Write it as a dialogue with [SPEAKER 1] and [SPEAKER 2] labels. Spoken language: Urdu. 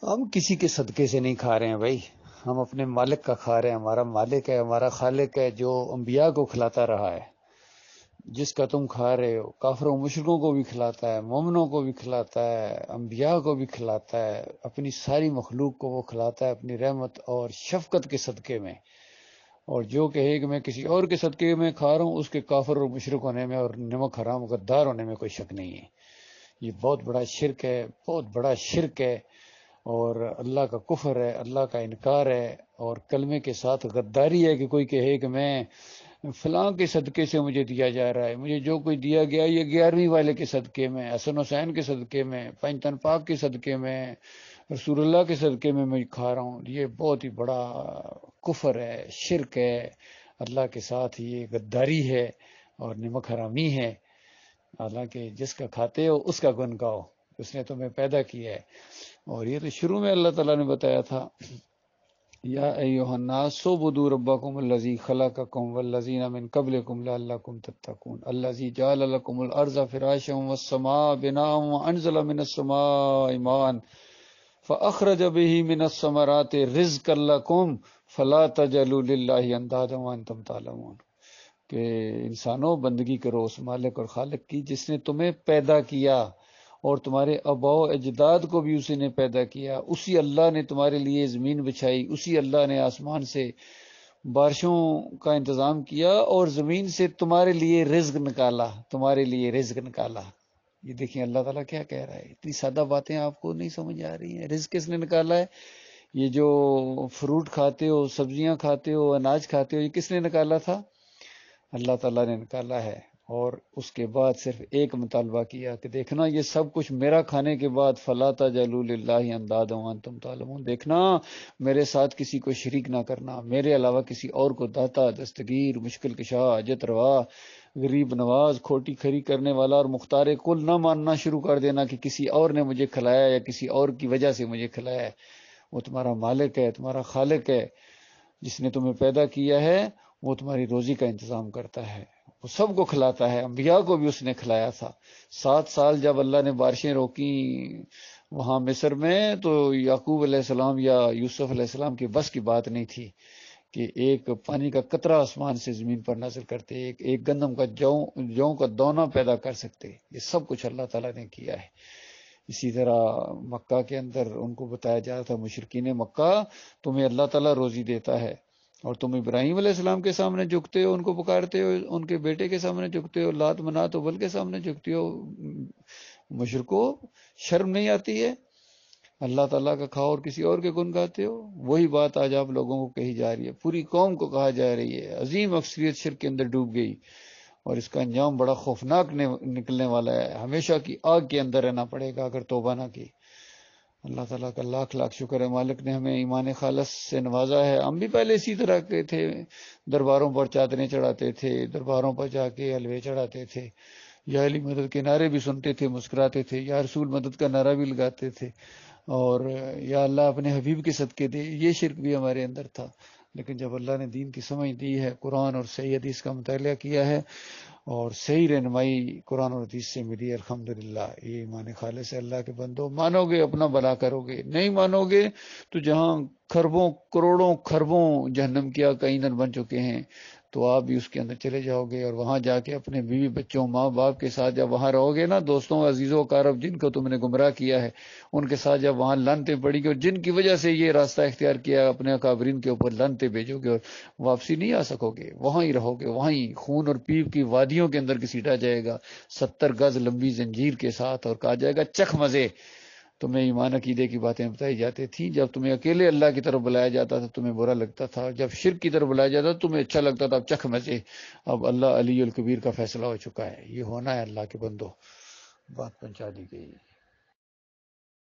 [SPEAKER 1] ہم کسی کے صدقے سے نہیں کھا رہے ہیں بھائی، ہم اپنے مالک کا کھا رہے ہیں۔ ہمارا مالک ہے، ہمارا خالق ہے، جو انبیاء کو کھلاتا رہا ہے، جس کا تم کھا رہے ہو، کافروں مشرکوں کو بھی کھلاتا ہے، مومنوں کو بھی کھلاتا ہے، انبیاء کو بھی کھلاتا ہے، اپنی ساری مخلوق کو وہ کھلاتا ہے اپنی رحمت اور شفقت کے صدقے میں۔ اور جو کہے کہ میں کسی اور کے صدقے میں کھا رہا ہوں، اس کے کافر اور مشرک ہونے میں اور نمک حرام غدار ہونے میں کوئی شک نہیں ہے۔ یہ بہت بڑا شرک ہے، بہت بڑا شرک ہے، اور اللہ کا کفر ہے، اللہ کا انکار ہے، اور کلمے کے ساتھ غداری ہے کہ کوئی کہے کہ میں فلاں کے صدقے سے مجھے دیا جا رہا ہے، مجھے جو کوئی دیا گیا یہ 11ویں والے کے صدقے میں، حسن حسین کے صدقے میں، پنجتن پاک کے صدقے میں، رسول اللہ کے صدقے میں میں کھا رہا ہوں۔ یہ بہت ہی بڑا کفر ہے، شرک ہے، اللہ کے ساتھ یہ غداری ہے اور نمک حرامی ہے۔ حالانکہ جس کا کھاتے ہو اس کا گن گاؤ، اس نے تمہیں پیدا کیا ہے۔ اور یہ تو شروع میں اللہ تعالیٰ نے بتایا تھا، یا ایھا الناس اعبدوا ربکم الذی خلقکم والذین من قبلکم لعلکم تتقون الذی جعل لکم الارض فراشا والسماء بناء وانزل من السماء ماء فاخرج به من الثمرات رزقا لکم فلا تجعلوا للہ اندادا وانتم تعلمون، کہ انسانوں بندگی کرو اس مالک اور خالق کی جس نے تمہیں پیدا کیا، اور تمہارے آباء و اجداد کو بھی اسی نے پیدا کیا۔ اسی اللہ نے تمہارے لیے زمین بچھائی، اسی اللہ نے آسمان سے بارشوں کا انتظام کیا اور زمین سے تمہارے لیے رزق نکالا، تمہارے لیے رزق نکالا۔ یہ دیکھیں اللہ تعالیٰ کیا کہہ رہا ہے، اتنی سادہ باتیں آپ کو نہیں سمجھ آ رہی ہیں۔ رزق کس نے نکالا ہے؟ یہ جو فروٹ کھاتے ہو، سبزیاں کھاتے ہو، اناج کھاتے ہو، یہ کس نے نکالا تھا؟ اللہ تعالیٰ نے نکالا ہے۔ اور اس کے بعد صرف ایک مطالبہ کیا کہ دیکھنا یہ سب کچھ میرا کھانے کے بعد فلا تجعلوا للہ اندادا وانتم تعلمون، دیکھنا میرے ساتھ کسی کو شریک نہ کرنا، میرے علاوہ کسی اور کو داتا، دستگیر، مشکل کشا، حاجت روا، غریب نواز، کھوٹی کھری کرنے والا اور مختار کل نہ ماننا شروع کر دینا کہ کسی اور نے مجھے کھلایا یا کسی اور کی وجہ سے مجھے کھلایا ہے۔ وہ تمہارا مالک ہے، تمہارا خالق ہے، جس نے تمہیں پیدا کیا ہے، وہ تمہاری روزی کا انتظام کرتا ہے، وہ سب کو کھلاتا ہے۔ انبیاء کو بھی اس نے کھلایا تھا۔ 7 سال جب اللہ نے بارشیں روکی وہاں مصر میں، تو یعقوب علیہ السلام یا یوسف علیہ السلام کی بس کی بات نہیں تھی کہ ایک پانی کا قطرہ آسمان سے زمین پر نازل کرتے، ایک گندم کا جوں کا دونہ پیدا کر سکتے۔ یہ سب کچھ اللہ تعالیٰ نے کیا ہے۔ اسی طرح مکہ کے اندر ان کو بتایا جا رہا تھا، مشرکین مکہ، تمہیں اللہ تعالیٰ روزی دیتا ہے، اور تم ابراہیم علیہ السلام کے سامنے جھکتے ہو، ان کو پکارتے ہو، ان کے بیٹے کے سامنے جھکتے ہو، لات منات و بل کے سامنے جھکتے ہو۔ مشرکو، شرم نہیں آتی ہے؟ اللہ تعالیٰ کا کھاؤ اور کسی اور کے گن گاتے ہو۔ وہی بات آج آپ لوگوں کو کہی جا رہی ہے، پوری قوم کو کہا جا رہی ہے۔ عظیم اکثریت شرک کے اندر ڈوب گئی، اور اس کا انجام بڑا خوفناک نکلنے والا ہے۔ ہمیشہ کی آگ کے اندر رہنا پڑے گا اگر توبہ نہ کی۔ اللہ تعالیٰ کا لاکھ لاکھ شکر ہے، مالک نے ہمیں ایمان خالص سے نوازا ہے۔ ہم بھی پہلے اسی طرح کے تھے، درباروں پر چادریں چڑھاتے تھے، درباروں پر جا کے حلوے چڑھاتے تھے، یا علی مدد کے نعرے بھی سنتے تھے، مسکراتے تھے، یا رسول مدد کا نعرہ بھی لگاتے تھے، اور یا اللہ اپنے حبیب کے صدقے دے، یہ شرک بھی ہمارے اندر تھا۔ لیکن جب اللہ نے دین کی سمجھ دی ہے، قرآن اور صحیح حدیث کا مطالعہ کیا ہے، اور صحیح رہنمائی قرآن اور حدیث سے ملی، الحمدللہ، یہ ایمان خالص ہے۔ اللہ کے بندو، مانو گے اپنا بھلا کرو گے، نہیں مانو گے تو جہاں کھربوں کروڑوں خربوں جہنم کیا ایندھن بن چکے ہیں، تو آپ بھی اس کے اندر چلے جاؤ گے، اور وہاں جا کے اپنے بیوی بچوں، ماں باپ کے ساتھ جب وہاں رہو گے نا، دوستوں عزیزوں اقارب جن کو تم نے گمراہ کیا ہے، ان کے ساتھ جب وہاں لعنتیں پڑی گی، اور جن کی وجہ سے یہ راستہ اختیار کیا، اپنے اکابرین کے اوپر لعنتیں بھیجو گے، اور واپسی نہیں آ سکو گے، وہاں ہی رہو گے، وہاں ہی خون اور پیپ کی وادیوں کے اندر گھسیٹا جائے گا 70 گز لمبی زنجیر کے ساتھ، اور کہا جائے گا چکھ مزے۔ تمہیں ایمان عقیدے کی باتیں بتائی جاتی تھیں، جب تمہیں اکیلے اللہ کی طرف بلایا جاتا تھا تمہیں برا لگتا تھا، جب شرک کی طرف بلایا جاتا تھا تمہیں اچھا لگتا تھا، اب چکھ مزے۔ اب اللہ علی الکبیر کا فیصلہ ہو چکا ہے، یہ ہونا ہے۔ اللہ کے بندو، بات پہنچا دی گئی۔